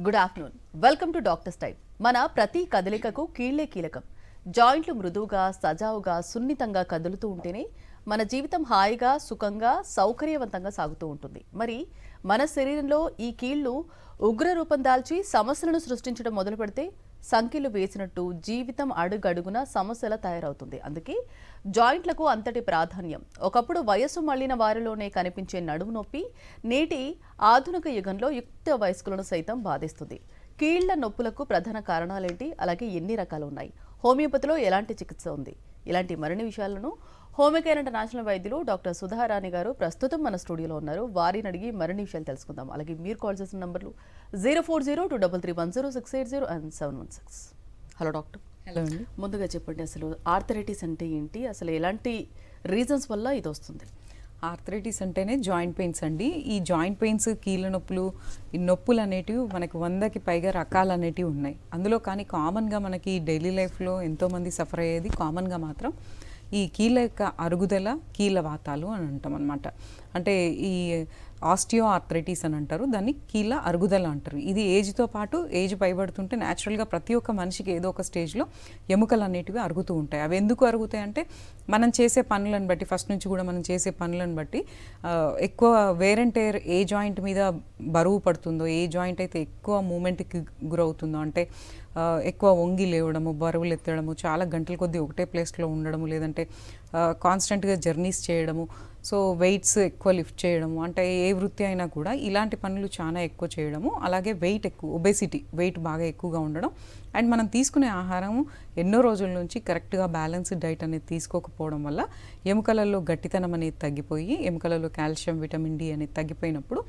Good afternoon. Welcome to doctors time. మన ప్రతి కదలికకు కీళ్లే కీలకం. జాయింట్లు మృదువుగా, సజావుగా, సున్నితంగా కదులుతూ ఉంటేనే మన జీవితం హాయిగా, సుఖంగా, సౌకర్యవంతంగా సాగుతూ ఉంటుంది. మరి మన శరీరంలో ఈ కీళ్లు ఉగ్ర రూపం దాల్చి సమస్యలను సృష్టించడం మొదలు పెడితే సంఖ్యలు వేసినట్టు జీవితం అడుగడుగున సమస్యల తయారవుతుంది. అందుకే జాయింట్లకు అంతటి ప్రాధాన్యం. ఒకప్పుడు వయస్సు మళ్లిన వారిలోనే కనిపించే నడుము నొప్పి నేటి ఆధునిక యుగంలో యుక్త వయస్కులను సైతం బాధిస్తుంది. కీళ్ల నొప్పులకు ప్రధాన కారణాలేంటి, అలాగే ఎన్ని రకాలు ఉన్నాయి, హోమియోపతిలో ఎలాంటి చికిత్స ఉంది, ఇలాంటి మరిన్ని విషయాలను హోమియోకేర్ ఇంటర్నేషనల్ వైద్యులు డాక్టర్ సుధారాణి గారు ప్రస్తుతం మన స్టూడియోలో ఉన్నారు. వారిని అడిగి మరిన్ని విషయాలు తెలుసుకుందాం. అలాగే మీరు కాల్ చేసిన నంబర్లు 0402331068 అండ్ 716. Hello doctor. హలో అండి. ముందుగా చెప్పండి, అసలు ఆర్థరైటిస్ అంటే ఏంటి, అసలు ఎలాంటి రీజన్స్ వల్ల ఇది వస్తుంది? ఆర్థరైటిస్ అంటేనే జాయింట్ పెయిన్స్ అండి. ఈ జాయింట్ పెయిన్స్, కీళ్ళ నొప్పులు, ఈ నొప్పులు అనేటివి మనకు 100కి పైగా రకాలు అనేటివి ఉన్నాయి. అందులో కానీ కామన్గా మనకి డైలీ లైఫ్లో ఎంతోమంది సఫర్ అయ్యేది కామన్గా మాత్రం ఈ కీళ్ళ యొక్క అరుగుదల, కీళ్ళ వాతాలు అని అంటాం అనమాట. అంటే ఈ ఆస్టియో ఆర్థరైటిస్ అని అంటారు, దాన్ని కీళ్ళ అరుగుదల అంటారు. ఇది ఏజ్తో పాటు ఏజ్ పైబడుతుంటే న్యాచురల్గా ప్రతి ఒక్క మనిషికి ఏదో ఒక స్టేజ్లో ఎముకలు అనేటివి అరుగుతూ ఉంటాయి. అవి ఎందుకు అరుగుతాయి అంటే మనం చేసే పనులను బట్టి, ఫస్ట్ నుంచి కూడా మనం చేసే పనులను బట్టి ఎక్కువ వేర్ అండ్ టేర్ ఏ జాయింట్ మీద బరువు పడుతుందో, ఏ జాయింట్ అయితే ఎక్కువ మూమెంట్కి గురవుతుందో, అంటే ఎక్కువ వంగి లేవడము, బరువులు ఎత్తడము, చాలా గంటల కొద్దీ ఒకటే ప్లేస్లో ఉండడము, లేదంటే కాన్స్టెంట్గా జర్నీస్ చేయడము, సో వెయిట్స్ ఎక్కువ లిఫ్ట్ చేయడము, అంటే ఏ వృత్తి అయినా కూడా ఇలాంటి పనులు చాలా ఎక్కువ చేయడము, అలాగే వెయిట్ ఎక్కువ, ఒబేసిటీ, వెయిట్ బాగా ఎక్కువగా ఉండడం, అండ్ మనం తీసుకునే ఆహారం ఎన్నో రోజుల నుంచి కరెక్ట్గా బ్యాలెన్స్డ్ డైట్ అనేది తీసుకోకపోవడం వల్ల ఎముకలలో గట్టితనం అనేది తగ్గిపోయి, ఎముకలలో కాల్షియం, విటమిన్ డి అనేది తగ్గిపోయినప్పుడు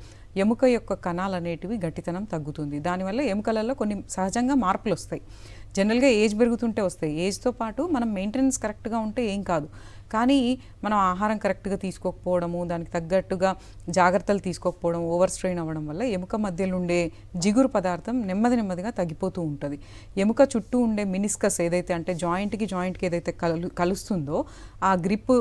ఎముక యొక్క కణాలు అనేటివి గట్టితనం తగ్గుతుంది. దానివల్ల ఎముకలలో కొన్ని సహజంగా మార్పులు వస్తాయి. జనరల్గా ఏజ్ పెరుగుతుంటే వస్తాయి. ఏజ్తో పాటు మనం మెయింటెనెన్స్ కరెక్ట్గా ఉంటే ఏం కాదు, కానీ మనం ఆహారం కరెక్ట్గా తీసుకోకపోవడము, దానికి తగ్గట్టుగా జాగ్రత్తలు తీసుకోకపోవడం, ఓవర్ స్ట్రెయిన్ అవ్వడం వల్ల ఎముక మధ్యలో ఉండే జిగురు పదార్థం నెమ్మదిగా తగ్గిపోతూ ఉంటుంది. ఎముక చుట్టూ ఉండే మినిస్కస్ ఏదైతే, అంటే జాయింట్కి ఏదైతే కలుస్తుందో ఆ గ్రిప్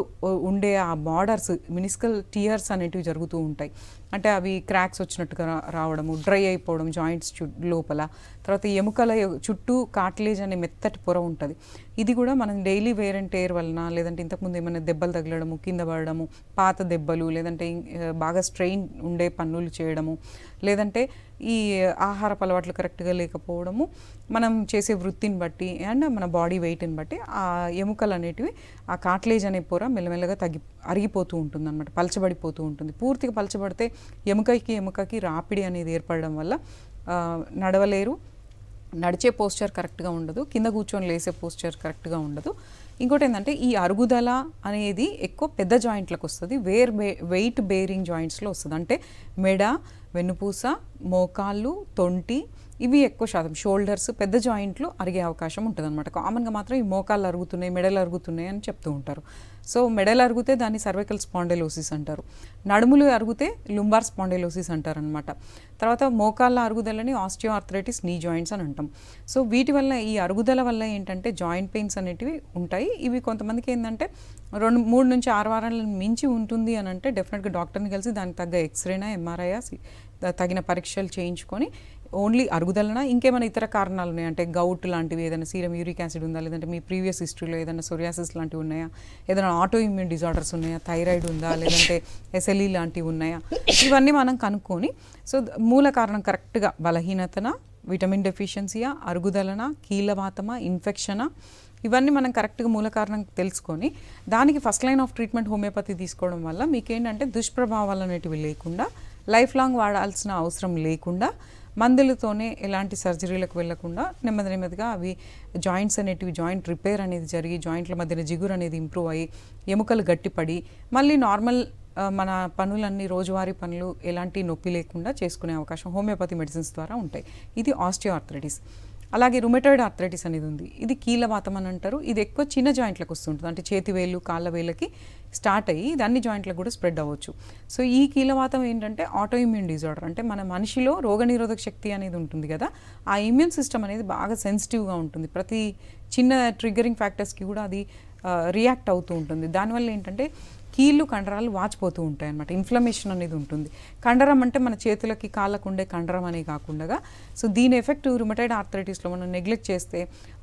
ఉండే ఆ బార్డర్స్, మినిస్కల్ టియర్స్ అనేటివి జరుగుతూ ఉంటాయి. అంటే అవి క్రాక్స్ వచ్చినట్టుగా రావడము, డ్రై అయిపోవడం జాయింట్స్ లోపల. తర్వాత ఎముకల చుట్టూ కార్టిలేజ్ అనే మెత్తటి పొర ఉంటుంది. ఇది కూడా మనం డైలీ వేర్ అండ్ టేర్ వలన, లేదంటే ఇంతకుముందు ఏమైనా దెబ్బలు తగలడము, కింద పడడము, పాత దెబ్బలు, లేదంటే బాగా స్ట్రెయిన్ ఉండే పనులు చేయడము, లేదంటే ఈ ఆహారపు అలవాట్లు కరెక్ట్గా లేకపోవడము, మనం చేసే వృత్తిని బట్టి అండ్ మన బాడీ వెయిట్ని బట్టి ఆ ఎముకలు అనేటివి, ఆ కార్టిలేజ్ అనే పొర మెల్లమెల్లగా అరిగిపోతూ ఉంటుంది అనమాట, పలచబడిపోతూ ఉంటుంది. పూర్తిగా పలచబడితే ఎముకకి రాపిడి అనేది ఏర్పడడం వల్ల నడవలేరు, నడిచే పోస్చర్ కరెక్ట్గా ఉండదు, కింద కూర్చొని లేసే పోస్చర్ కరెక్ట్గా ఉండదు. ఇంకోటి ఏంటంటే ఈ అరుగుదల అనేది ఎక్కువ పెద్ద జాయింట్లకు వస్తుంది, వెయిట్ బేరింగ్ జాయింట్స్లో వస్తుంది. అంటే మెడ, వెన్నుపూస, మోకాళ్ళు, తొంటి, ఇవి ఎక్కువ శాతం, షోల్డర్స్, పెద్ద జాయింట్లు అరిగే అవకాశం ఉంటుంది అనమాట. కామన్గా మాత్రం ఈ మోకాళ్ళు అరుగుతున్నాయి, మెడలు అరుగుతున్నాయి అని చెప్తూ ఉంటారు. సో మెడలు అరిగితే దాన్ని సర్వైకల్ స్పాండిలోసిస్ అంటారు, నడుములు అరిగితే లుంబార్ స్పాండిలోసిస్ అంటారు అనమాట. తర్వాత మోకాళ్ళ అరుగుదలని ఆస్టియో ఆర్థరైటిస్ నీ జాయింట్స్ అని అంటాం. సో వీటి వల్ల, ఈ అరుగుదల వల్ల ఏంటంటే జాయింట్ పెయిన్స్ అనేటివి ఉంటాయి. ఇవి కొంతమందికి ఏంటంటే 3 నుంచి 6 వారాలను మించి ఉంటుంది అని అంటే డెఫినెట్గా డాక్టర్ని కలిసి దానికి తగ్గ ఎక్స్రేనా, ఎంఆర్ఐయా, తగిన పరీక్షలు చేయించుకొని ఓన్లీ అరుగుదలన ఇంకేమైనా ఇతర కారణాలు ఉన్నాయా, అంటే గౌట్ లాంటివి, ఏదైనా సీరం యూరిక్ యాసిడ్ ఉందా, లేదంటే మీ ప్రీవియస్ హిస్టరీలో ఏదైనా సోరియాసిస్ లాంటివి ఉన్నాయా, ఏదైనా ఆటో ఇమ్యూన్ డిజార్డర్స్ ఉన్నాయా, థైరాయిడ్ ఉందా, లేదంటే ఎస్ఎల్ఈ లాంటివి ఉన్నాయా, ఇవన్నీ మనం కనుక్కొని, సో మూల కారణం కరెక్ట్గా బలహీనతన, విటమిన్ డెఫిషియన్సీయా, అరుగుదలన, కీళ్ళవాతమా, ఇన్ఫెక్షనా, ఇవన్నీ మనం కరెక్ట్గా మూల కారణం తెలుసుకొని దానికి first line of treatment homeopathy తీసుకోవడం వల్ల మీకేంటంటే దుష్ప్రభావాలు అనేటివి లేకుండా, లైఫ్ లాంగ్ వాడాల్సిన అవసరం లేకుండా, మందులతోనే ఎలాంటి సర్జరీలకు వెళ్లకుండా నెమ్మదిగా అవి జాయింట్స్ అనేటివి, జాయింట్ రిపేర్ అనేది జరిగి, జాయింట్ల మధ్యన జిగురు అనేది ఇంప్రూవ్ అయ్యి, ఎముకలు గట్టిపడి మళ్ళీ నార్మల్ మన పనులన్నీ, రోజువారీ పనులు ఎలాంటి నొప్పి లేకుండా చేసుకునే అవకాశం హోమియోపతి మెడిసిన్స్ ద్వారా ఉంటాయి. ఇది ఆస్టియో ఆర్థరైటిస్. అలాగే రుమటోయిడ్ ఆర్థరైటిస్ అనేది ఉంది, ఇది కీళ్ళవాతం అని అంటారు. ఇది ఎక్కువ చిన్న జాయింట్లకు వస్తుంటుంది, అంటే చేతివేళ్ళు, కాళ్ళ వేళ్ళకి స్టార్ట్ అయ్యి ఇది అన్ని జాయింట్లకు కూడా స్ప్రెడ్ అవ్వచ్చు. సో ఈ కీళ్ళవాతం ఏంటంటే ఆటో ఇమ్యూన్ డిజార్డర్, అంటే మన మనిషిలో రోగనిరోధక శక్తి అనేది ఉంటుంది కదా, ఆ ఇమ్యూన్ సిస్టమ్ అనేది బాగా సెన్సిటివ్గా ఉంటుంది. ప్రతి చిన్న ట్రిగ్గరింగ్ ఫ్యాక్టర్స్కి కూడా అది రియాక్ట్ అవుతూ ఉంటుంది. దానివల్ల ఏంటంటే కీళ్ళు కండరాలు వాచిపోతూ ఉంటాయి అన్నమాట. ఇన్ఫ్లమేషన్ అనేది ఉంటుంది. కండరం అంటే మన చేతులకి కాళ్ళకు ఉండే కండరం అనే కాకుండా సో దీని ఎఫెక్ట్ రుమటైడ్ ఆర్థరైటిస్లో మనం నెగ్లెక్ట్ చేస్తే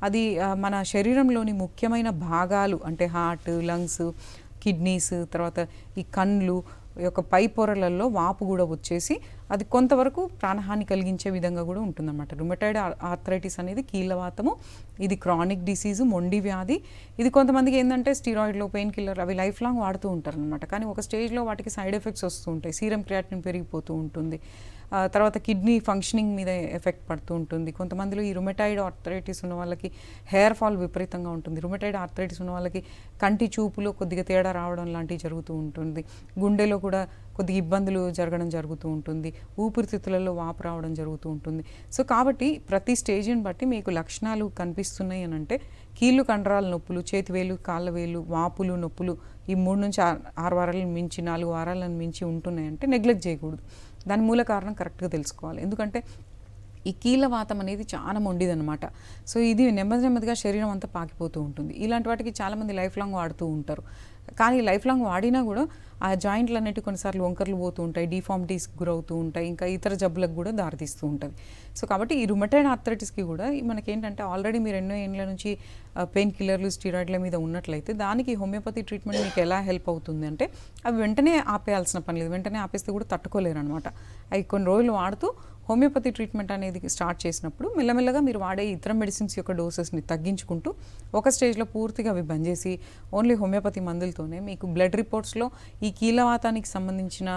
అది మన శరీరంలోని ముఖ్యమైన భాగాలు అంటే హార్ట్, లంగ్స్, కిడ్నీస్, తర్వాత ఈ కళ్ళు యొక్క పై పొరలలో వాపు కూడా వచ్చేసి అది కొంతవరకు ప్రాణహాని కలిగించే విధంగా కూడా ఉంటుందన్నమాట. రుమటైడ్ ఆర్థరైటిస్ అనేది కీళ్ళవాతము, ఇది క్రానిక్ డిసీజు, మొండి వ్యాధి. ఇది కొంతమందికి ఏంటంటే స్టీరాయిడ్లు, పెయిన్ కిల్లర్ అవి లైఫ్ లాంగ్ వాడుతూ ఉంటారు అనమాట. కానీ ఒక స్టేజ్లో వాటికి సైడ్ ఎఫెక్ట్స్ వస్తూ ఉంటాయి. సీరం క్రియాటిన్ పెరిగిపోతూ ఉంటుంది, తర్వాత కిడ్నీ ఫంక్షనింగ్ మీద ఎఫెక్ట్ పడుతూ ఉంటుంది. కొంతమందిలో ఈ రుమటైడ్ ఆర్థరైటిస్ ఉన్న వాళ్ళకి హెయిర్ ఫాల్ విపరీతంగా ఉంటుంది. రుమటైడ్ ఆర్థరైటిస్ ఉన్న వాళ్ళకి కంటి చూపులో కొద్దిగా తేడా రావడం లాంటివి జరుగుతూ ఉంటుంది. గుండెలో కూడా కొద్దిగా ఇబ్బందులు జరగడం జరుగుతూ ఉంటుంది. ఊపిరితిత్తులలో వాపు రావడం జరుగుతూ ఉంటుంది. సో కాబట్టి ప్రతి స్టేజ్ని బట్టి మీకు లక్షణాలు కనిపిస్తున్నాయి అని అంటే కీళ్ళు కండరాల నొప్పులు, చేతివేలు, కాళ్ళ వేలు, వాపులు, నొప్పులు ఈ 3 నుంచి 6 వారాలను మించి 4 వారాలను మించి ఉంటున్నాయంటే నెగ్లెక్ట్ చేయకూడదు. దాని మూల కారణం కరెక్ట్గా తెలుసుకోవాలి. ఎందుకంటే ఈ కీళ్ళవాతం అనేది చాలా మొండిదనమాట. సో ఇది నెమ్మదిగా శరీరం అంతా పాకిపోతూ ఉంటుంది. ఇలాంటి వాటికి చాలామంది లైఫ్ లాంగ్ వాడుతూ ఉంటారు. కానీ లైఫ్ లాంగ్ వాడినా కూడా ఆ జాయింట్లు అనేవి కొన్నిసార్లు వంకర్లు పోతూ ఉంటాయి, డిఫార్మిటీస్కి గురవుతూ ఉంటాయి, ఇంకా ఇతర జబ్బులకు కూడా దారితీస్తూ ఉంటుంది. సో కాబట్టి ఈ రుమటైడ్ ఆర్థరైటిస్కి కూడా మనకేంటంటే ఆల్రెడీ మీరు ఎన్నో ఏళ్ళ నుంచి పెయిన్ కిల్లర్లు, స్టీరాయిడ్ల మీద ఉన్నట్లయితే దానికి హోమియోపతి ట్రీట్మెంట్ మీకు ఎలా హెల్ప్ అవుతుంది అంటే అవి వెంటనే ఆపేయాల్సిన పని లేదు. వెంటనే ఆపేస్తే కూడా తట్టుకోలేరు అనమాట. అవి కొన్ని రోజులు వాడుతూ హోమియోపతి ట్రీట్మెంట్ అనేది స్టార్ట్ చేసినప్పుడు మెల్లమెల్లగా మీరు వాడే ఇతర మెడిసిన్స్ యొక్క డోసెస్ని తగ్గించుకుంటూ ఒక స్టేజ్లో పూర్తిగా అవి బంద్ చేసి ఓన్లీ హోమియోపతి మందులతోనే మీకు బ్లడ్ రిపోర్ట్స్లో ఈ కీళ్ళవాతానికి సంబంధించిన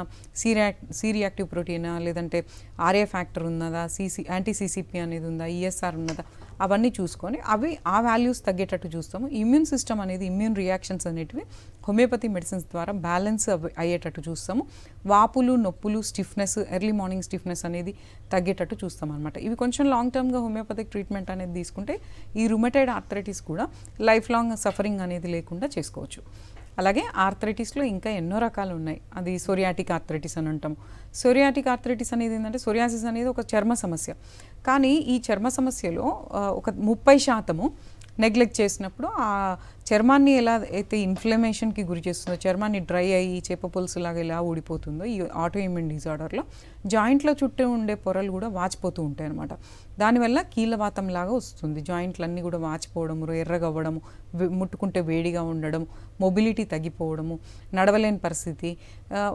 సి రియాక్టివ్ ప్రోటీనా, లేదంటే ఆర్ఏ ఫ్యాక్టర్ ఉన్నదా, యాంటీ సిసిపి అనేది ఉందా, ఈఎస్ఆర్ ఉన్నదా, అవన్నీ చూసుకొని అవి ఆ వాల్యూస్ తగ్గేటట్టు చూస్తాము. ఇమ్యూన్ సిస్టమ్ అనేది, ఇమ్యూన్ రియాక్షన్స్ అనేటివి హోమియోపతి మెడిసిన్స్ ద్వారా బ్యాలెన్స్ అయ్యేటట్టు చూస్తాము. వాపులు, నొప్పులు, స్టిఫ్నెస్, ఎర్లీ మార్నింగ్ స్టిఫ్నెస్ అనేది తగ్గేటట్టు చూస్తాం అనమాట. ఇవి కొంచెం లాంగ్ టర్మ్గా హోమియోపతిక్ ట్రీట్మెంట్ అనేది తీసుకుంటే ఈ రుమటైడ్ ఆర్థరైటిస్ కూడా లైఫ్ లాంగ్ సఫరింగ్ అనేది లేకుండా చేసుకోవచ్చు. అలాగే ఆర్థరైటిస్లో ఇంకా ఎన్నో రకాలు ఉన్నాయి. అది సోరియాటిక్ ఆర్థరైటిస్ అని అంటాం. సోరియాటిక్ ఆర్థరైటిస్ అనేది ఏంటంటే సోరియాసిస్ అనేది ఒక చర్మ సమస్య. కానీ ఈ చర్మ సమస్యలో ఒక 30% నెగ్లెక్ట్ చేసినప్పుడు ఆ చర్మాన్ని ఎలా అయితే ఇన్ఫ్లమేషన్కి గురి చేస్తుందో, చర్మాన్ని డ్రై అయ్యి చేప పులుసులాగా ఎలా ఊడిపోతుందో ఈ ఆటో ఇమ్యూన్ డిజార్డర్లో జాయింట్ల చుట్టూ ఉండే పొరలు కూడా వాచిపోతూ ఉంటాయి అన్నమాట. దానివల్ల కీళ్ళవాతం లాగా వస్తుంది. జాయింట్లన్నీ కూడా వాచిపోవడము, ఎర్రగవ్వడము, ముట్టుకుంటే వేడిగా ఉండడం, మొబిలిటీ తగ్గిపోవడము, నడవలేని పరిస్థితి,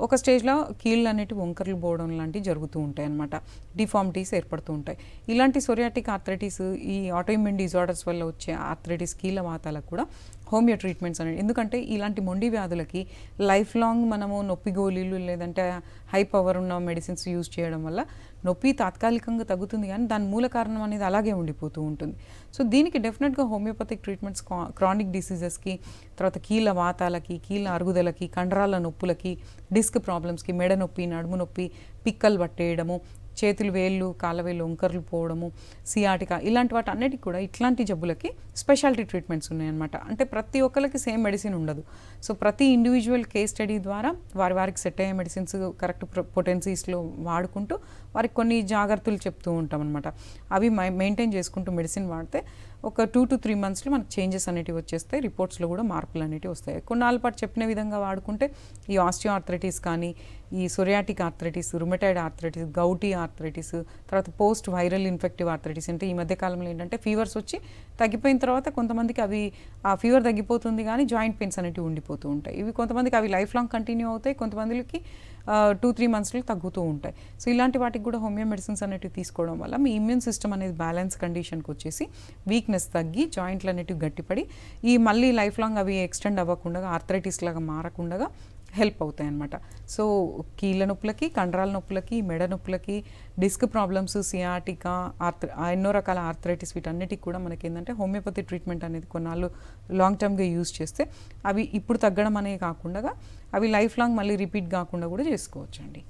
ఒక స్టేజ్లో కీళ్ళు అనేటివి వంకర్లు పోవడం లాంటివి జరుగుతూ ఉంటాయి అన్నమాట. డిఫార్మిటీస్ ఏర్పడుతూ ఉంటాయి. ఇలాంటి సోరియాటిక్ ఆర్థరైటిస్, ఈ ఆటో ఇమ్యూన్ డిజార్డర్స్ వల్ల వచ్చే ఆర్థరైటిస్ కీళ్ళవాతాలకు కూడా హోమియో ట్రీట్మెంట్స్ అనేది, ఎందుకంటే ఇలాంటి మొండి వ్యాధులకి లైఫ్ లాంగ్ మనము నొప్పి గోళీలు లేదంటే హై పవర్ ఉన్న మెడిసిన్స్ యూజ్ చేయడం వల్ల నొప్పి తాత్కాలికంగా తగ్గుతుంది, కానీ దాని మూల కారణం అనేది అలాగే ఉండిపోతూ ఉంటుంది. సో దీనికి డెఫినెట్గా హోమియోపతిక్ ట్రీట్మెంట్స్ క్రానిక్ డిసీజెస్కి, తర్వాత కీళ్ళ వాతాలకి, కీళ్ళ అరుగుదలకి, కండరాల నొప్పులకి, డిస్క్ ప్రాబ్లమ్స్కి, మెడ నొప్పి, నడుము నొప్పి, పిక్కలు పట్టేయడము, చేతులు వేళ్ళు, కాళ్ళవేళ్ళు వంకర్లు పోవడము, సియాటికా, ఇలాంటి వాటి అన్నిటికీ కూడా ఇట్లాంటి జబ్బులకి స్పెషాలిటీ ట్రీట్మెంట్స్ ఉన్నాయన్నమాట. అంటే ప్రతి ఒక్కరికి సేమ్ మెడిసిన్ ఉండదు. సో ప్రతి ఇండివిజువల్ కేస్ స్టడీ ద్వారా వారికి సెట్ అయ్యే మెడిసిన్స్ కరెక్ట్ పొటెన్సీస్లో వాడుకుంటూ వారికి కొన్ని జాగ్రత్తలు చెప్తూ ఉంటాం అనమాట. అవి మెయింటైన్ చేసుకుంటూ మెడిసిన్ వాడితే ఒక 2 to 3 monthsలో మనకు చేంజెస్ అనేటివి వచ్చేస్తాయి. రిపోర్ట్స్లో కూడా మార్పులు అనేటివి వస్తాయి. కొన్నాళ్ళ పాటు చెప్పిన విధంగా వాడుకుంటే ఈ ఆస్టియో ఆర్థరైటిస్ కానీ, ఈ psoriatic arthritis, rheumatoid arthritis, gouty arthritis, తర్వాత పోస్ట్ వైరల్ ఇన్ఫెక్టివ్ ఆర్థరైటిస్, అంటే ఈ మధ్య కాలంలో ఏంటంటే ఫీవర్స్ వచ్చి తగ్గిపోయిన తర్వాత కొంతమందికి అవి ఆ ఫీవర్ తగ్గిపోతుంది కానీ జాయింట్ పెయిన్స్ అనేటివి ఉండిపోతూ ఉంటాయి. ఇవి కొంతమందికి అవి లైఫ్ లాంగ్ కంటిన్యూ అవుతాయి, కొంతమందికి 2-3 monthsలో తగ్గుతూ ఉంటాయి. సో ఇలాంటి వాటికి కూడా హోమియో మెడిసిన్స్ అనేటివి తీసుకోవడం వల్ల మీ ఇమ్యూన్ సిస్టమ్ అనేది బ్యాలెన్స్ కండిషన్కి వచ్చేసి వీక్నెస్ తగ్గి జాయింట్లు అనేటివి గట్టిపడి ఈ మళ్ళీ లైఫ్ లాంగ్ అవి ఎక్స్టెండ్ అవ్వకుండా ఆర్థరైటిస్ లాగా మారకుండా హెల్ప్ అవుతాయి అన్నమాట. సో కీళ్ళ నొప్పులకి, కండరాల నొప్పులకి, మెడ నొప్పులకి, డిస్క్ ప్రాబ్లమ్స్, సియాటికా, ఎన్నో రకాల ఆర్థరైటిస్, వీటన్నిటికి కూడా మనకి ఏంటంటే హోమియోపతి ట్రీట్మెంట్ అనేది కొన్నాళ్ళు లాంగ్ టర్మ్గా యూజ్ చేస్తే అవి ఇప్పుడు తగ్గడం అనే కాకుండా అవి లైఫ్ లాంగ్ మళ్ళీ రిపీట్ కాకుండా కూడా చేసుకోవచ్చు అండి.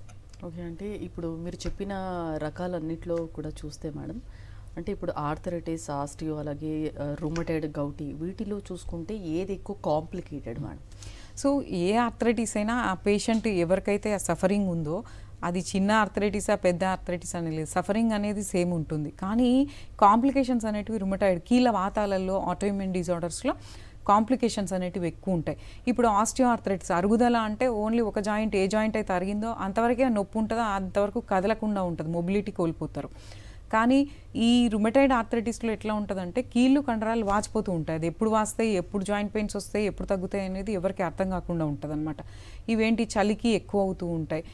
ఓకే, అంటే ఇప్పుడు మీరు చెప్పిన రకాలన్నిట్లో కూడా చూస్తే మేడం, అంటే ఇప్పుడు ఆర్థరైటిస్, ఆస్టియో, అలాగే రుమటైడ్, గౌటీ, వీటిలో చూసుకుంటే ఏది ఎక్కువ కాంప్లికేటెడ్ మేడం? సో ఏ ఆర్థరైటిస్ అయినా ఆ పేషెంట్ ఎవరికైతే ఆ సఫరింగ్ ఉందో అది చిన్న ఆర్థరైటిసా పెద్ద ఆర్థరైటిస్ అనేది లేదు, సఫరింగ్ అనేది సేమ్ ఉంటుంది. కానీ కాంప్లికేషన్స్ అనేటివి రుమటాయిడ్ కీళ్ళ వాతాలలో ఆటోఇమ్యూన్ డిజార్డర్స్లో కాంప్లికేషన్స్ అనేటివి ఎక్కువ ఉంటాయి. ఇప్పుడు ఆస్టియోఆర్థరైటిస్ అరుగుదల అంటే ఓన్లీ ఒక జాయింట్ ఏ జాయింట్ అయితే అరిగిందో అంతవరకే నొప్పి ఉంటుందో అంతవరకు కదలకుండా ఉంటుంది, మొబిలిటీ కోల్పోతారు. కానీ ఈ రుమటైడ్ ఆర్థరైటిస్లో ఎట్లా ఉంటుందంటే కీళ్ళు కండరాలు వాచిపోతూ ఉంటాయి. అది ఎప్పుడు వాస్తాయి, ఎప్పుడు జాయింట్ పెయిన్స్ వస్తాయి, ఎప్పుడు తగ్గుతాయి అనేది ఎవరికి అర్థం కాకుండా ఉంటుంది అనమాట. ఇవేంటి చలికి ఎక్కువ అవుతూ ఉంటాయి.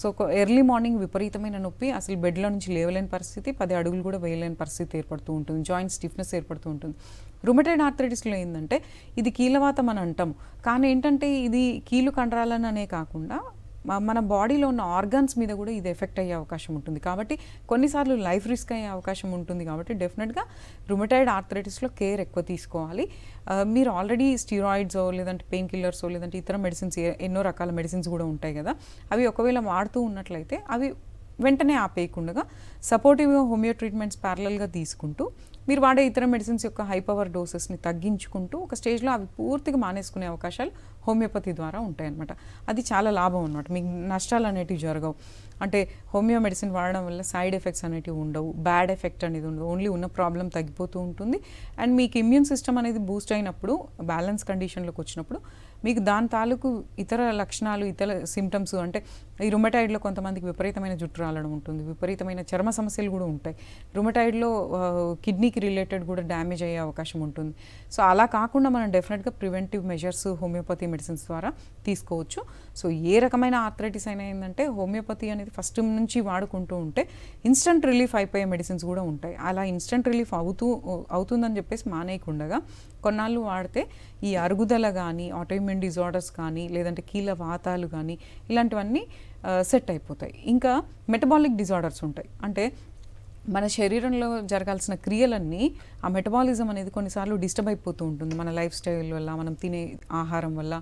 సో ఎర్లీ మార్నింగ్ విపరీతమైన నొప్పి, అసలు బెడ్లో నుంచి లేవలేని పరిస్థితి, 10 అడుగులు కూడా వేయలేని పరిస్థితి ఏర్పడుతూ ఉంటుంది, జాయింట్ స్టిఫ్నెస్ ఏర్పడుతూ ఉంటుంది. రుమటైడ్ ఆర్థరైటిస్లో ఏంటంటే ఇది కీళ్ళవాతం అని అంటాము, కానీ ఏంటంటే ఇది కీళ్ళు కండరాలనే కాకుండా మన బాడీలో ఉన్న ఆర్గాన్స్ మీద కూడా ఇది ఎఫెక్ట్ అయ్యే అవకాశం ఉంటుంది. కాబట్టి కొన్నిసార్లు లైఫ్ రిస్క్ అయ్యే అవకాశం ఉంటుంది. కాబట్టి డెఫినెట్గా రుమటైడ్ ఆర్థరైటిస్లో కేర్ ఎక్కువ తీసుకోవాలి. మీరు ఆల్రెడీ స్టీరాయిడ్స్ లేదంటే పెయిన్ కిల్లర్స్ లేదంటే ఇతర మెడిసిన్స్, ఎన్నో రకాల మెడిసిన్స్ కూడా ఉంటాయి కదా, అవి ఒకవేళ వాడుతూ ఉన్నట్లయితే అవి వెంటనే ఆపేయకుండా సపోర్టివ్గా హోమియో ట్రీట్మెంట్స్ ప్యారలల్గా తీసుకుంటూ మీరు వాడే ఇతర మెడిసిన్స్ యొక్క హై పవర్ డోసెస్ని తగ్గించుకుంటూ ఒక స్టేజ్లో అవి పూర్తిగా మానేసుకునే అవకాశాలు హోమియోపతి ద్వారా ఉంటాయన్నమాట. అది చాలా లాభం అనమాట, మీకు నష్టాలు అనేటివి జరగవు. అంటే హోమియో మెడిసిన్ వాడడం వల్ల సైడ్ ఎఫెక్ట్స్ అనేటివి ఉండవు, బ్యాడ్ ఎఫెక్ట్ అనేది ఉండదు, ఓన్లీ ఉన్న ప్రాబ్లం తగ్గిపోతూ ఉంటుంది. అండ్ మీకు ఇమ్యూన్ సిస్టమ్ అనేది బూస్ట్ అయినప్పుడు, బ్యాలెన్స్ కండిషన్లోకి వచ్చినప్పుడు మీకు దాని తాలూకు ఇతర లక్షణాలు, ఇతర సిమ్టమ్స్, అంటే ఈ రుమటైడ్లో కొంతమందికి విపరీతమైన జుట్టు రాలడం ఉంటుంది, విపరీతమైన చర్మ సమస్యలు కూడా ఉంటాయి. రుమటైడ్లో కిడ్నీకి రిలేటెడ్ కూడా డ్యామేజ్ అయ్యే అవకాశం ఉంటుంది. సో అలా కాకుండా మనం డెఫినెట్గా ప్రివెంటివ్ మెజర్స్ హోమియోపతి మెడిసిన్స్ ద్వారా తీసుకోవచ్చు. సో ఏ రకమైన ఆర్థరైటిస్ అయినా ఏంటంటే హోమియోపతి అనేది ఫస్ట్ నుంచి వాడుకుంటూ ఉంటే ఇన్స్టంట్ రిలీఫ్ అయిపోయే మెడిసిన్స్ కూడా ఉంటాయి. అలా ఇన్స్టంట్ రిలీఫ్ అవుతుందని చెప్పేసి మానేయకుండా కొన్నాళ్ళు వాడితే ఈ అరుగుదల కానీ, ఆటోఇమ్యూన్ డిజార్డర్స్ కానీ, లేదంటే కీళ్ళ వాతాలు కానీ ఇలాంటివన్నీ సెట్ అయిపోతాయి. ఇంకా మెటబాలిక్ డిజార్డర్స్ ఉంటాయి. అంటే మన శరీరంలో జరగాల్సిన క్రియలన్నీ ఆ మెటబాలిజం అనేది కొన్నిసార్లు డిస్టర్బ్ అయిపోతూ ఉంటుంది మన లైఫ్ స్టైల్ వల్ల, మనం తినే ఆహారం వల్ల.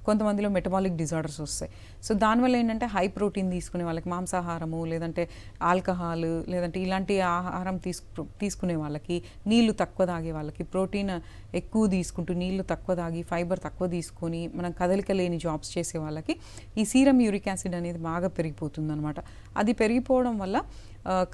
కొంతమందిలో మెటబాలిక్ డిజార్డర్స్ వస్తాయి. సో దానివల్ల ఏంటంటే హై ప్రోటీన్ తీసుకునే వాళ్ళకి, మాంసాహారము లేదంటే ఆల్కహాల్ లేదంటే ఇలాంటి ఆహారం తీసుకునే వాళ్ళకి, నీళ్లు తక్కువ తాగే వాళ్ళకి, ప్రోటీన్ ఎక్కువ తీసుకుంటూ నీళ్లు తక్కువ తాగి ఫైబర్ తక్కువ తీసుకొని మనం కదలిక లేని జాబ్స్ చేసే వాళ్ళకి ఈ సీరం యూరిక్ యాసిడ్ అనేది బాగా పెరిగిపోతుంది అనమాట. అది పెరిగిపోవడం వల్ల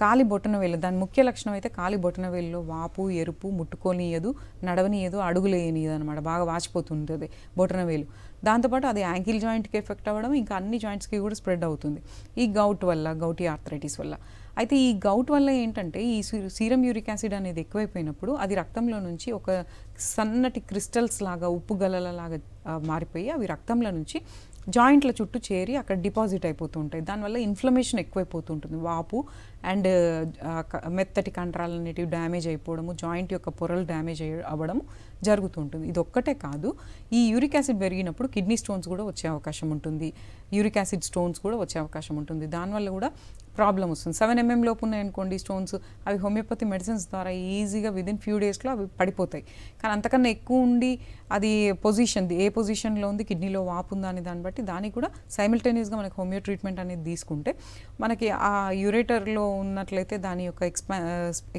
కాలి బొటనవేలు, దాని ముఖ్య లక్షణం అయితే కాలి బొటనవేలులో వాపు, ఎరుపు, ముట్టుకోనియదు, నడవనియదు, అడుగులేయనియదు అనమాట, బాగా వాచిపోతుంటుంది బొటనవేలు. దాంతోపాటు అది యాంకిల్ జాయింట్కి ఎఫెక్ట్ అవ్వడం, ఇంకా అన్ని జాయింట్స్కి కూడా స్ప్రెడ్ అవుతుంది ఈ గౌట్ వల్ల, గౌటీ ఆర్థరైటిస్ వల్ల. అయితే ఈ గౌట్ వల్ల ఏంటంటే ఈ సీరం యూరిక్ యాసిడ్ అనేది ఎక్కువైపోయినప్పుడు అది రక్తంలో నుంచి ఒక సన్నటి క్రిస్టల్స్ లాగా, ఉప్పు గలలలాగా మారిపోయి అవి రక్తంలో నుంచి జాయింట్ల చుట్టూ చేరి అక్కడ డిపాజిట్ అయిపోతూ ఉంటాయి. దానివల్ల ఇన్ఫ్లమేషన్ ఎక్కువైపోతూ ఉంటుంది, వాపు అండ్ మెత్తటి కండరాలు అనేటివి డ్యామేజ్ అయిపోవడము, జాయింట్ యొక్క పొరలు డ్యామేజ్ అవ్వడము జరుగుతూ ఉంటుంది. ఇది ఒక్కటే కాదు, ఈ యూరిక్ యాసిడ్ పెరిగినప్పుడు కిడ్నీ స్టోన్స్ కూడా వచ్చే అవకాశం ఉంటుంది, యూరిక్ యాసిడ్ స్టోన్స్ కూడా వచ్చే అవకాశం ఉంటుంది. దానివల్ల కూడా ప్రాబ్లం వస్తుంది. 7 mm లోపు ఉన్నాయనుకోండి స్టోన్స్, అవి హోమియోపతి మెడిసిన్స్ ద్వారా ఈజీగా విదిన్ ఫ్యూ డేస్లో అవి పడిపోతాయి. కానీ అంతకన్నా ఎక్కువ ఉండి అది ఏ పొజిషన్లో ఉంది, కిడ్నీలో వాపు ఉందా అనే దాన్ని బట్టి దానికి కూడా సైమిల్టేనియస్గా మనకి హోమియో ట్రీట్మెంట్ అనేది తీసుకుంటే మనకి ఆ యూరేటర్లో ఉన్నట్లయితే దాని యొక్క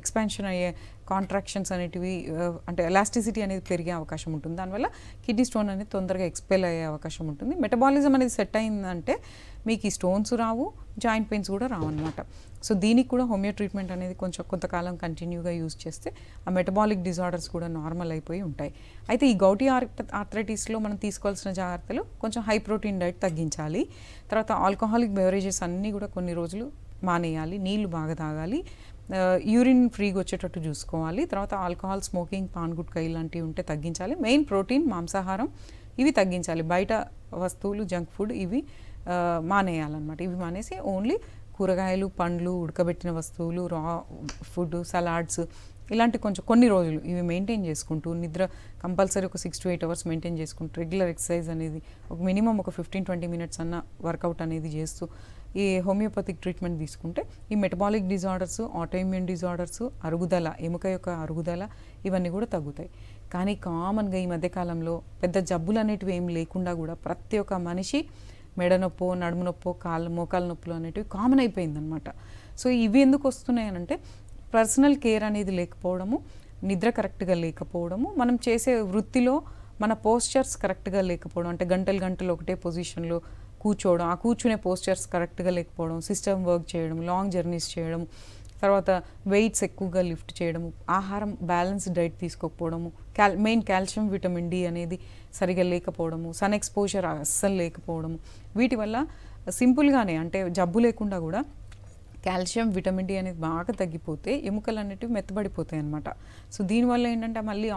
ఎక్స్పాన్షన్ అయ్యే కాంట్రాక్షన్స్ అనేటివి, అంటే ఎలాస్టిసిటీ అనేది పెరిగే అవకాశం ఉంటుంది. దానివల్ల కిడ్నీ స్టోన్ అనేది తొందరగా ఎక్స్పెల్ అయ్యే అవకాశం ఉంటుంది. మెటబాలిజం అనేది సెట్ అయిందంటే మీకు ఈ స్టోన్స్ రావు, జాయింట్ పెయిన్స్ కూడా రావన్నమాట. సో దీనికి కూడా హోమియో ట్రీట్మెంట్ అనేది కొంతకాలం కంటిన్యూగా యూజ్ చేస్తే ఆ మెటబాలిక్ డిజార్డర్స్ కూడా నార్మల్ అయిపోయి ఉంటాయి. అయితే ఈ గౌటీ ఆర్థరైటిస్లో మనం తీసుకోవాల్సిన జాగ్రత్తలు, కొంచెం హై ప్రోటీన్ డైట్ తగ్గించాలి, తర్వాత ఆల్కహాలిక్ బెవరేజెస్ అన్నీ కూడా కొన్ని రోజులు మానేయాలి, నీళ్లు బాగా తాగాలి, యూరిన్ ఫ్రీగా వచ్చేటట్టు చూసుకోవాలి, తర్వాత ఆల్కహాల్, స్మోకింగ్, పాన్ గుట్కా ఇలాంటివి ఉంటే తగ్గించాలి. మెయిన్ ప్రోటీన్, మాంసాహారం ఇవి తగ్గించాలి. బయట వస్తువులు, జంక్ ఫుడ్ ఇవి మానేయాలన్నమాట. ఇవి మానేసి ఓన్లీ కూరగాయలు, పండ్లు, ఉడకబెట్టిన వస్తువులు, రా ఫుడ్, సలాడ్స్ ఇలాంటి కొన్ని రోజులు ఇవి మెయింటైన్ చేసుకుంటూ, నిద్ర కంపల్సరీ ఒక 6 to 8 hours మెయింటైన్ చేసుకుంటూ, రెగ్యులర్ ఎక్సర్సైజ్ అనేది ఒక మినిమం ఒక 15-20 minutes అన్న వర్కౌట్ అనేది చేస్తూ ఈ హోమియోపతిక్ ట్రీట్మెంట్ తీసుకుంటే ఈ మెటబాలిక్ డిజార్డర్స్, ఆటోఇమ్యూన్ డిజార్డర్స్, అరుగుదల, ఎముక యొక్క అరుగుదల ఇవన్నీ కూడా తగ్గుతాయి. కానీ కామన్గా ఈ మధ్యకాలంలో పెద్ద జబ్బులు అనేటివి ఏం లేకుండా కూడా ప్రతి ఒక్క మనిషి మెడ నొప్పో, నడుము నొప్పో, మోకాలు నొప్పులు అనేటివి కామన్ అయిపోయిందనమాట. సో ఇవి ఎందుకు వస్తున్నాయనంటే పర్సనల్ కేర్ అనేది లేకపోవడము, నిద్ర కరెక్ట్గా లేకపోవడము, మనం చేసే వృత్తిలో మన పోస్చర్స్ కరెక్ట్గా లేకపోవడం, అంటే గంటలు ఒకటే పొజిషన్లో కూర్చోవడం, ఆ కూర్చునే పోస్చర్స్ కరెక్ట్గా లేకపోవడం, సిస్టమ్ వర్క్ చేయడం, లాంగ్ జర్నీస్ చేయడం, తర్వాత వెయిట్స్ ఎక్కువగా లిఫ్ట్ చేయడము, ఆహారం బ్యాలెన్స్ డైట్ తీసుకోకపోవడము, మెయిన్ కాల్షియం విటమిన్ డి అనేది సరిగా లేకపోవడము, సన్ ఎక్స్పోజర్ అస్సలు లేకపోవడము, వీటి వల్ల సింపుల్గానే అంటే జబ్బు లేకుండా కూడా కాల్షియం విటమిన్ డి అనేది బాగా తగ్గిపోతే ఎముకలు అనేటివి మెత్తబడిపోతాయి అనమాట. సో దీనివల్ల ఏంటంటే మళ్ళీ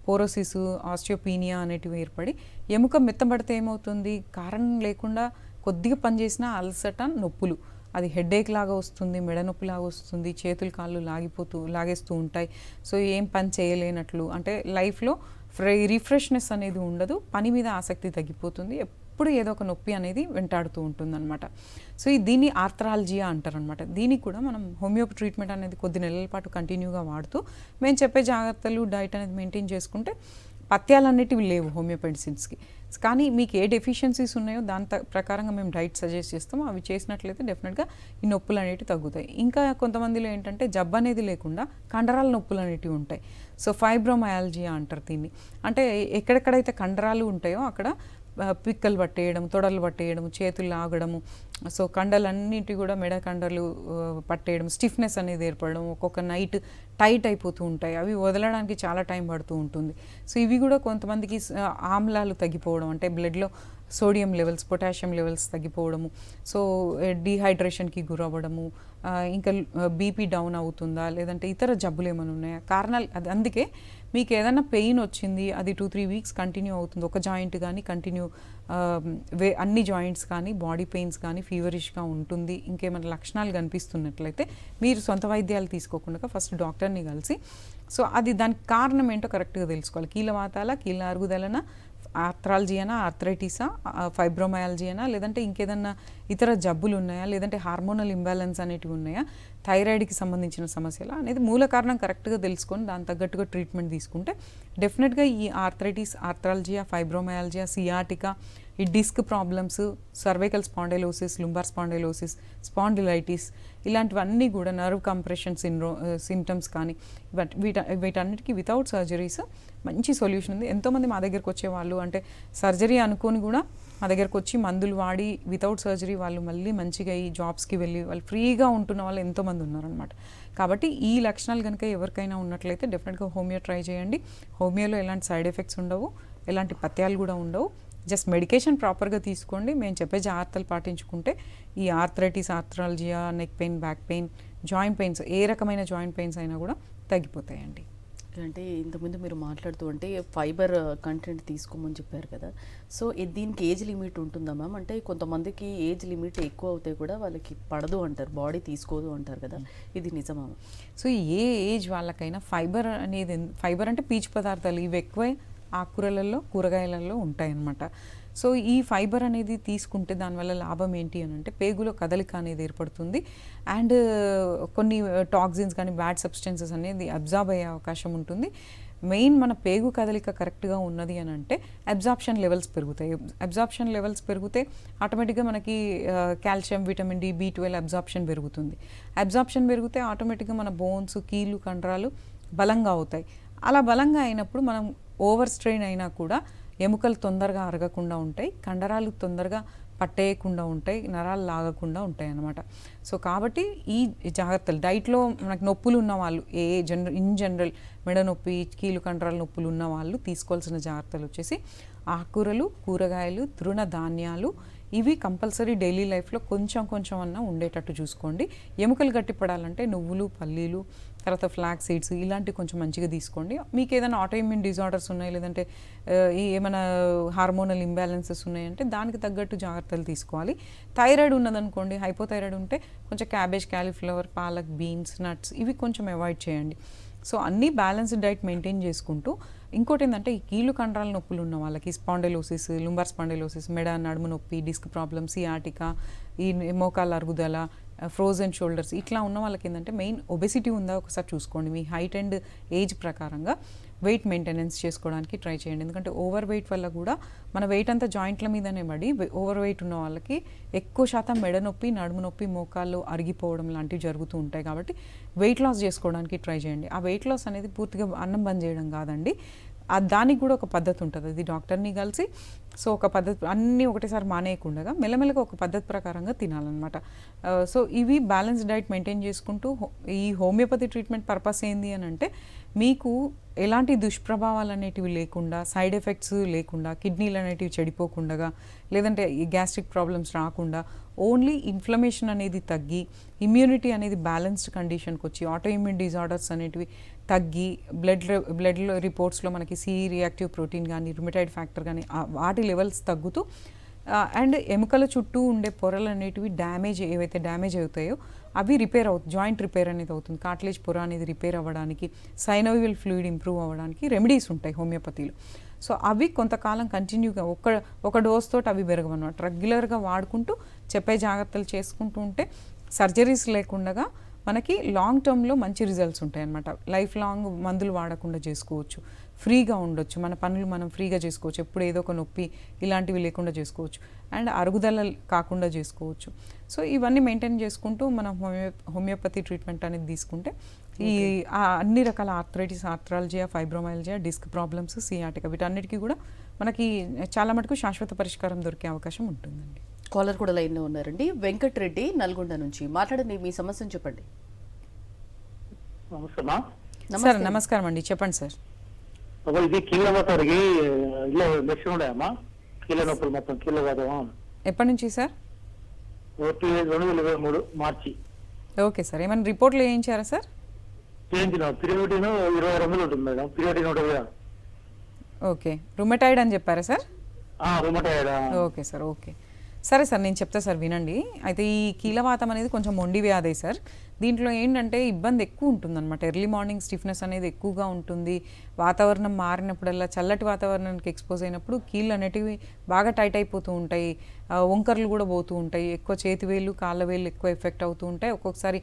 పోరోసిస్, ఆస్టియోపీనియా అనేటివి ఏర్పడి ఎముక మెత్తబడితే ఏమవుతుంది, కారణం లేకుండా కొద్దిగా పనిచేసినా అలసట, నొప్పులు, అది హెడేక్ లాగా వస్తుంది, మెడ నొప్పి లాగా వస్తుంది, చేతులు కాళ్ళు లాగేస్తూ ఉంటాయి. సో ఏం పని చేయలేనట్లు, అంటే లైఫ్లో రిఫ్రెష్నెస్ అనేది ఉండదు, పని మీద ఆసక్తి తగ్గిపోతుంది, ఎప్పుడు ఏదో ఒక నొప్పి అనేది వెంటాడుతూ ఉంటుందన్నమాట. సో దీన్ని ఆర్థరాలజియా అంటారనమాట. దీనికి కూడా మనం హోమియోపతి ట్రీట్మెంట్ అనేది కొద్ది నెలల పాటు కంటిన్యూగా వాడుతూ మేము చెప్పే జాగ్రత్తలు, డైట్ అనేది మెయింటైన్ చేసుకుంటే పథ్యాలు అనేటివి లేవు హోమియోపెడిసిన్స్కి. కానీ మీకు ఏ డెఫిషియన్సీస్ ఉన్నాయో దాని ప్రకారంగా మేము డైట్ సజెస్ట్ చేస్తాము. అవి చేసినట్లయితే డెఫినెట్గా ఈ నొప్పులు అనేవి తగ్గుతాయి. ఇంకా కొంతమందిలో ఏంటంటే జబ్బు అనేది లేకుండా కండరాల నొప్పులు అనేటివి ఉంటాయి. సో ఫైబ్రోమయాలజియా అంటారు దీన్ని. అంటే ఎక్కడెక్కడైతే కండరాలు ఉంటాయో అక్కడ పిక్కలు పట్టేయడం, తొడలు పట్టేయడం, చేతులు లాగడము, సో కండలన్నిటి కూడా మెడ కండలు పట్టేయడం, స్టిఫ్నెస్ అనేది ఏర్పడడం, ఒక్కొక్క నైట్ టైట్ అయిపోతూ ఉంటాయి, అవి వదలడానికి చాలా టైం పడుతూ ఉంటుంది. సో ఇవి కూడా కొంతమందికి ఆమ్లాలు తగ్గిపోవడం, అంటే బ్లడ్లో సోడియం లెవెల్స్, పొటాషియం లెవెల్స్ తగ్గిపోవడము, సో డీహైడ్రేషన్కి గురవ్వడము, ఇంకా బీపీ డౌన్ అవుతుందా లేదంటే ఇతర జబ్బులు ఏమైనా ఉన్నాయా కారణాలు. అది అందుకే మీకు ఏదైనా పెయిన్ వచ్చింది, అది 2-3 వీక్స్ కంటిన్యూ అవుతుంది, ఒక జాయింట్ కానీ కంటిన్యూ అన్ని జాయింట్స్ కానీ బాడీ పెయిన్స్ కానీ ఫీవరిష్గా ఉంటుంది, ఇంకేమైనా లక్షణాలు కనిపిస్తున్నట్లయితే మీరు సొంత వైద్యాలు తీసుకోకుండా ఫస్ట్ డాక్టర్ని కలిసి సో అది దానికి కారణం ఏంటో కరెక్ట్గా తెలుసుకోవాలి. కీళ్ళవాతాల, కీళ్ళ అరుగుదలన, ఆర్థరాలజియానా, ఆర్థరైటిసా, ఫైబ్రోమయాలజియానా, లేదంటే ఇంకేదన్నా ఇతర జబ్బులు ఉన్నాయా, లేదంటే హార్మోనల్ ఇంబ్యాలెన్స్ అనేటివి ఉన్నాయా, థైరాయిడ్కి సంబంధించిన సమస్యలు అనేది మూల కారణం కరెక్ట్గా తెలుసుకొని దాని తగ్గట్టుగా ట్రీట్మెంట్ తీసుకుంటే డెఫినెట్గా ఈ ఆర్థరైటిస్, ఆర్థరాలజియా, ఫైబ్రోమయాలజియా, సియాటికా, ఈ disc problems, cervical spondylosis, lumbar spondylosis, spondylitis, ఇలాంటివన్నీ కూడా నర్వ్ కంప్రెషన్ సింటమ్స్ కానీ వీటన్నిటికీ వితౌట్ సర్జరీస్ మంచి సొల్యూషన్ ఉంది. ఎంతోమంది మా దగ్గరకు వచ్చేవాళ్ళు అంటే సర్జరీ అనుకొని కూడా మా దగ్గరకు వచ్చి మందులు వాడి వితౌట్ సర్జరీ వాళ్ళు మళ్ళీ మంచిగా ఈ జాబ్స్కి వెళ్ళి వాళ్ళు ఫ్రీగా ఉంటున్న వాళ్ళు ఎంతోమంది ఉన్నారనమాట. కాబట్టి ఈ లక్షణాలు కనుక ఎవరికైనా ఉన్నట్లయితే డెఫినెట్గా హోమియో ట్రై చేయండి. హోమియోలో ఎలాంటి సైడ్ ఎఫెక్ట్స్ ఉండవు, ఎలాంటి పథ్యాలు కూడా ఉండవు. జస్ట్ మెడికేషన్ ప్రాపర్గా తీసుకోండి, మేము చెప్పే జాగ్రత్తలు పాటించుకుంటే ఈ arthritis, arthralgia, neck pain, back pain, joint pains, ఏ రకమైన జాయింట్ పెయిన్స్ అయినా కూడా తగ్గిపోతాయండి. అంటే ఇంతకుముందు మీరు మాట్లాడుతూ అంటే ఫైబర్ కంటెంట్ తీసుకోమని చెప్పారు కదా, సో దీనికి ఏజ్ లిమిట్ ఉంటుందా మ్యామ్? అంటే కొంతమందికి ఏజ్ లిమిట్ ఎక్కువ అవుతాయి కూడా వాళ్ళకి పడదు అంటారు, బాడీ తీసుకోదు అంటారు కదా, ఇది నిజమా? సో ఏ ఏజ్ వాళ్ళకైనా ఫైబర్ అనేది, ఫైబర్ అంటే పీచు పదార్థాలు, ఇవి ఎక్కువ ఆకుకూరలలో, కూరగాయలలో ఉంటాయన్నమాట. సో ఈ ఫైబర్ అనేది తీసుకుంటే దానివల్ల లాభం ఏంటి అని అంటే పేగులో కదలిక అనేది ఏర్పడుతుంది అండ్ కొన్ని టాక్సిన్స్ కానీ బ్యాడ్ సబ్స్టెన్సెస్ అనేది అబ్జార్బ్ అయ్యే అవకాశం ఉంటుంది. మెయిన్ మన పేగు కదలిక కరెక్ట్గా ఉన్నది అని అంటే అబ్జార్ప్షన్ లెవెల్స్ పెరుగుతాయి. అబ్జార్ప్షన్ లెవెల్స్ పెరిగితే ఆటోమేటిక్గా మనకి calcium, vitamin D, B12 absorption పెరుగుతుంది. అబ్జార్ప్షన్ పెరిగితే ఆటోమేటిక్గా మన బోన్స్, కీళ్ళు, కండరాలు బలంగా అవుతాయి. అలా బలంగా అయినప్పుడు మనం ఓవర్ స్ట్రెయిన్ అయినా కూడా ఎముకలు తొందరగా అరగకుండా ఉంటాయి, కండరాలు తొందరగా పట్టేయకుండా ఉంటాయి, నరాలు లాగకుండా ఉంటాయి అన్నమాట. సో కాబట్టి ఈ జాగ్రత్తలు డైట్లో మనకు నొప్పులు ఉన్న వాళ్ళు ఇన్ జనరల్ మెడ నొప్పి, కీలు కండరాల నొప్పులు ఉన్న వాళ్ళు తీసుకోవాల్సిన జాగ్రత్తలు వచ్చేసి ఆకుకూరలు, కూరగాయలు, తృణ ధాన్యాలు, ఇవి కంపల్సరీ డైలీ లైఫ్లో కొంచెం అన్నా ఉండేటట్టు చూసుకోండి. ఎముకలు గట్టిపడాలంటే నువ్వులు, పల్లీలు, తర్వాత ఫ్లాక్ సీడ్స్ ఇలాంటివి కొంచెం మంచిగా తీసుకోండి. మీకు ఏదైనా ఆటోఇమ్యూన్ డిజార్డర్స్ ఉన్నాయి, లేదంటే ఏమైనా హార్మోనల్ ఇంబ్యాలెన్సెస్ ఉన్నాయంటే దానికి తగ్గట్టు జాగ్రత్తలు తీసుకోవాలి. థైరాయిడ్ ఉన్నదనుకోండి, హైపోథైరాయిడ్ ఉంటే కొంచెం cabbage, cauliflower, palak, beans, nuts ఇవి కొంచెం అవాయిడ్ చేయండి. సో అన్నీ బ్యాలెన్స్డ్ డైట్ మెయింటైన్ చేసుకుంటూ, ఇంకోటి ఏంటంటే ఈ కీళ్ళు కండరాల నొప్పులు ఉన్న వాళ్ళకి స్పాండైలోసిస్, లుంబార్ స్పాండైలోసిస్, మెడ నడుము నొప్పి, డిస్క్ ప్రాబ్లమ్, సియాటికా, ఈ మోకాళ్ళ అరుగుదల, ఫ్రోజన్ షోల్డర్స్ ఇట్లా ఉన్న వాళ్ళకి ఏంటంటే మెయిన్ ఒబెసిటీ ఉందా ఒకసారి చూసుకోండి. మీ హైట్ అండ్ ఏజ్ ప్రకారంగా వెయిట్ మెయింటెనెన్స్ చేసుకోవడానికి ట్రై చేయండి. ఎందుకంటే ఓవర్ వెయిట్ వల్ల కూడా మన వెయిట్ అంతా జాయింట్ల మీదనే పడి ఓవర్ వెయిట్ ఉన్న వాళ్ళకి ఎక్కువ శాతం మెడ నొప్పి, నడుము నొప్పి, మోకాళ్ళు అరిగిపోవడం లాంటివి జరుగుతూ ఉంటాయి. కాబట్టి వెయిట్ లాస్ చేసుకోవడానికి ట్రై చేయండి. ఆ వెయిట్ లాస్ అనేది పూర్తిగా అన్నం బంద్ చేయడం కాదండి, దానికి కూడా ఒక పద్ధతి ఉంటుంది. అది డాక్టర్ని కలిసి సో ఒక పద్ధతి అన్నీ ఒకటేసారి మానేయకుండా మెల్లమెల్లగా ఒక పద్ధతి ప్రకారంగా తినాలన్నమాట. సో ఇవి బ్యాలెన్స్ డైట్ మెయింటైన్ చేసుకుంటూ ఈ హోమియోపతి ట్రీట్మెంట్ పర్పస్ ఏంది అని అంటే మీకు ఎలాంటి దుష్ప్రభావాలు అనేటివి లేకుండా, సైడ్ ఎఫెక్ట్స్ లేకుండా, కిడ్నీలు అనేటివి చెడిపోకుండా, లేదంటే ఈ గ్యాస్ట్రిక్ ప్రాబ్లమ్స్ రాకుండా, ఓన్లీ ఇన్ఫ్లమేషన్ అనేది తగ్గి ఇమ్యూనిటీ అనేది బ్యాలెన్స్డ్ కండిషన్కి వచ్చి ఆటో ఇమ్యూన్ డిజార్డర్స్ అనేటివి తగ్గి బ్లడ్ రిపోర్ట్స్లో మనకి సి రియాక్టివ్ ప్రోటీన్ కానీ రుమటైడ్ ఫ్యాక్టర్ కానీ వాటి లెవెల్స్ తగ్గుతూ అండ్ ఎముకల చుట్టూ ఉండే పొరలు అనేటివి ఏవైతే డ్యామేజ్ అవుతాయో అవి రిపేర్ అవుతుంది. జాయింట్ రిపేర్ అనేది అవుతుంది. కార్టిలేజ్ పొర అనేది రిపేర్ అవ్వడానికి, సైనోవియల్ ఫ్లూయిడ్ ఇంప్రూవ్ అవ్వడానికి రెమెడీస్ ఉంటాయి హోమియోపతిలో. సో అవి కొంతకాలం కంటిన్యూగా ఒక డోస్ తోటి అవి పెరగవన్నమాట. రెగ్యులర్గా వాడుకుంటూ చెప్పే జాగ్రత్తలు చేసుకుంటూ ఉంటే సర్జరీస్ లేకుండా మనకి లాంగ్ టర్మ్లో మంచి రిజల్ట్స్ ఉంటాయి అన్నమాట. లైఫ్ లాంగ్ మందులు వాడకుండా చేసుకోవచ్చు, ఫ్రీగా ఉండొచ్చు, మన పనులు మనం ఫ్రీగా చేసుకోవచ్చు, ఎప్పుడు ఏదో ఒక నొప్పి ఇలాంటివి లేకుండా చేసుకోవచ్చు, అండ్ అరుగుదల కాకుండా చేసుకోవచ్చు. సో ఇవన్నీ మెయింటైన్ చేసుకుంటూ మనం హోమియోపతి ట్రీట్మెంట్ అనేది తీసుకుంటే ఈ అన్ని రకాల ఆర్థరైటిస్, ఆర్థరాలజియా, ఫైబ్రోమైల్జియా, డిస్క్ ప్రాబ్లమ్స్, సియాటికా వీటన్నిటికీ కూడా మనకి చాలా మటుకు శాశ్వత పరిష్కారం దొరికే అవకాశం ఉంటుందండి. కాలర్ కూడా లైన్లో ఉన్నారండి. వెంకట్ రెడ్డి నల్గొండ నుంచి మాట్లాడండి, మీ సమస్యను చెప్పండి. సార్ నమస్కారం అండి, చెప్పండి సార్. ఇది కీళ్ళ వాతానికి ఇలా మెషిన్ ఉన్నాయమ్మా, కీళ్ళ నొప్పులు మొత్తం కీళ్ళ వాతం. ఎప్పటి నుంచి సార్? 2023 మార్చి. ఓకే సార్, ఏమైనా రిపోర్ట్లు వేయించారా సార్? చేయించిన పిరియోడిన్ 22 ఉంటుంది మేడం, పిరియోడిన్ ఉంటుంది. ఓకే, రుమటైడ్ అని చెప్పారా sir? Rheumatoid. Okay sir, okay సరే సార్, నేను చెప్తా సార్ వినండి. అయితే ఈ కీలవాతం అనేది కొంచెం మొండి వ్యాధి సార్. దీంట్లో ఏంటంటే ఇబ్బంది ఎక్కువ ఉంటుంది అనమాట. ఎర్లీ మార్నింగ్ స్టిఫ్నెస్ అనేది ఎక్కువగా ఉంటుంది. వాతావరణం మారినప్పుడల్లా, చల్లటి వాతావరణానికి ఎక్స్పోజ్ అయినప్పుడు కీళ్ళు అనేటివి బాగా టైట్ అయిపోతూ ఉంటాయి, వంకర్లు కూడా పోతూ ఉంటాయి, ఎక్కువ చేతివేళ్ళు కాళ్ళవేళ్ళు ఎక్కువ ఎఫెక్ట్ అవుతూ ఉంటాయి. ఒక్కొక్కసారి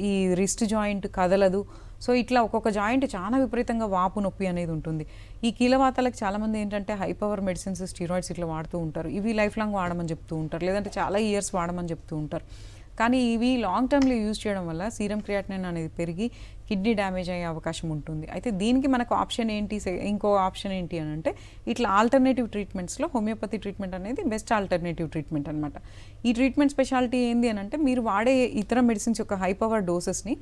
ఈ రిస్ట్ జాయింట్ కదలదు. సో ఇట్లా ఒక్కొక్క జాయింట్ చాలా విపరీతంగా వాపు నొప్పి అనేది ఉంటుంది. ఈ కీలవాతాలకు చాలామంది ఏంటంటే హై పవర్ మెడిసిన్స్, స్టీరాయిడ్స్ ఇట్లా వాడుతూ ఉంటారు. ఇవి లైఫ్ లాంగ్ వాడమని చెప్తూ ఉంటారు, లేదంటే చాలా ఇయర్స్ వాడమని చెప్తూ ఉంటారు. కానీ ఇవి లాంగ్ టర్మ్లో యూజ్ చేయడం వల్ల సీరం క్రియాటినిన్ అనేది పెరిగి కిడ్నీ డ్యామేజ్ అయ్యే అవకాశం ఉంటుంది. అయితే దీనికి మనకు ఆప్షన్ ఏంటి, ఇంకో ఆప్షన్ ఏంటి అని అంటే ఇట్లా ఆల్టర్నేటివ్ ట్రీట్మెంట్స్లో హోమియోపతి ట్రీట్మెంట్ అనేది బెస్ట్ ఆల్టర్నేటివ్ ట్రీట్మెంట్ అనమాట. ఈ ట్రీట్మెంట్ స్పెషాలిటీ ఏంటి అని అంటే మీరు వాడే ఇతర మెడిసిన్స్ యొక్క హై పవర్ డోసెస్ని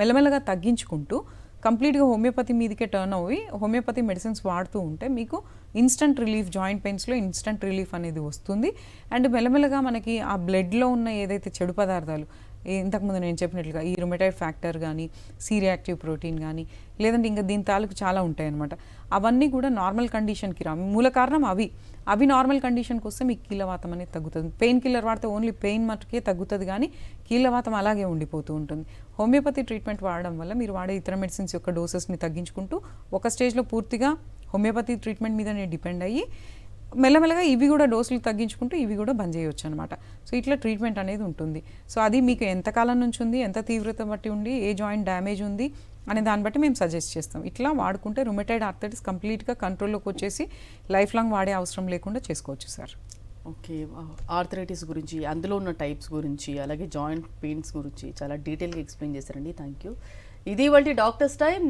మెల్లమెల్లగా తగ్గించుకుంటూ కంప్లీట్గా హోమియోపతి మీదకే టర్న్ అవ్వి హోమియోపతి మెడిసిన్స్ వాడుతూ ఉంటే మీకు ఇన్స్టంట్ రిలీఫ్, జాయింట్ పెయిన్స్లో ఇన్స్టంట్ రిలీఫ్ అనేది వస్తుంది. అండ్ మెల్లమెల్లగా మనకి ఆ బ్లడ్లో ఉన్న ఏదైతే చెడు పదార్థాలు, ఇంతకుముందు నేను చెప్పినట్లుగా ఈ రుమటైడ్ ఫ్యాక్టర్ కానీ, సి రియాక్టివ్ ప్రోటీన్ కానీ, లేదంటే ఇంకా దీని తాలూకు చాలా ఉంటాయి అన్నమాట, అవన్నీ కూడా నార్మల్ కండిషన్కి మూల కారణం అవి నార్మల్ కండిషన్కి వస్తే మీకు కీళ్ళవాతం అనేది తగ్గుతుంది. పెయిన్ కిల్లర్ వాడితే ఓన్లీ పెయిన్ మట్టుకే తగ్గుతుంది, కానీ కీళ్ళవాతం అలాగే ఉండిపోతూ ఉంటుంది. హోమియోపతి ట్రీట్మెంట్ వాడడం వల్ల మీరు వాడే ఇతర మెడిసిన్స్ యొక్క డోసెస్ని తగ్గించుకుంటూ ఒక స్టేజ్లో పూర్తిగా హోమియోపతి ట్రీట్మెంట్ మీదనే డిపెండ్ అయ్యి మెల్లమెల్లగా ఇవి కూడా డోసులు తగ్గించుకుంటూ ఇవి కూడా బంద్ చేయవచ్చు అనమాట. సో ఇట్లా ట్రీట్మెంట్ అనేది ఉంటుంది. సో అది మీకు ఎంతకాలం నుంచి ఉంది, ఎంత తీవ్రత బట్టి ఉంది, ఏ జాయింట్ డ్యామేజ్ ఉంది అనే దాన్ని బట్టి మేము సజెస్ట్ చేస్తాం. ఇట్లా వాడుకుంటే రుమటైడ్ ఆర్థరైటిస్ కంప్లీట్గా కంట్రోల్లోకి వచ్చేసి లైఫ్ లాంగ్ వాడే అవసరం లేకుండా చేసుకోవచ్చు సార్. ఓకే, ఆర్థరైటిస్ గురించి, అందులో ఉన్న టైప్స్ గురించి, అలాగే జాయింట్ పెయిన్స్ గురించి చాలా డీటెయిల్గా ఎక్స్ప్లెయిన్ చేశారండి. Thank you. ఇది ఇవాల్టి డాక్టర్స్ టైం.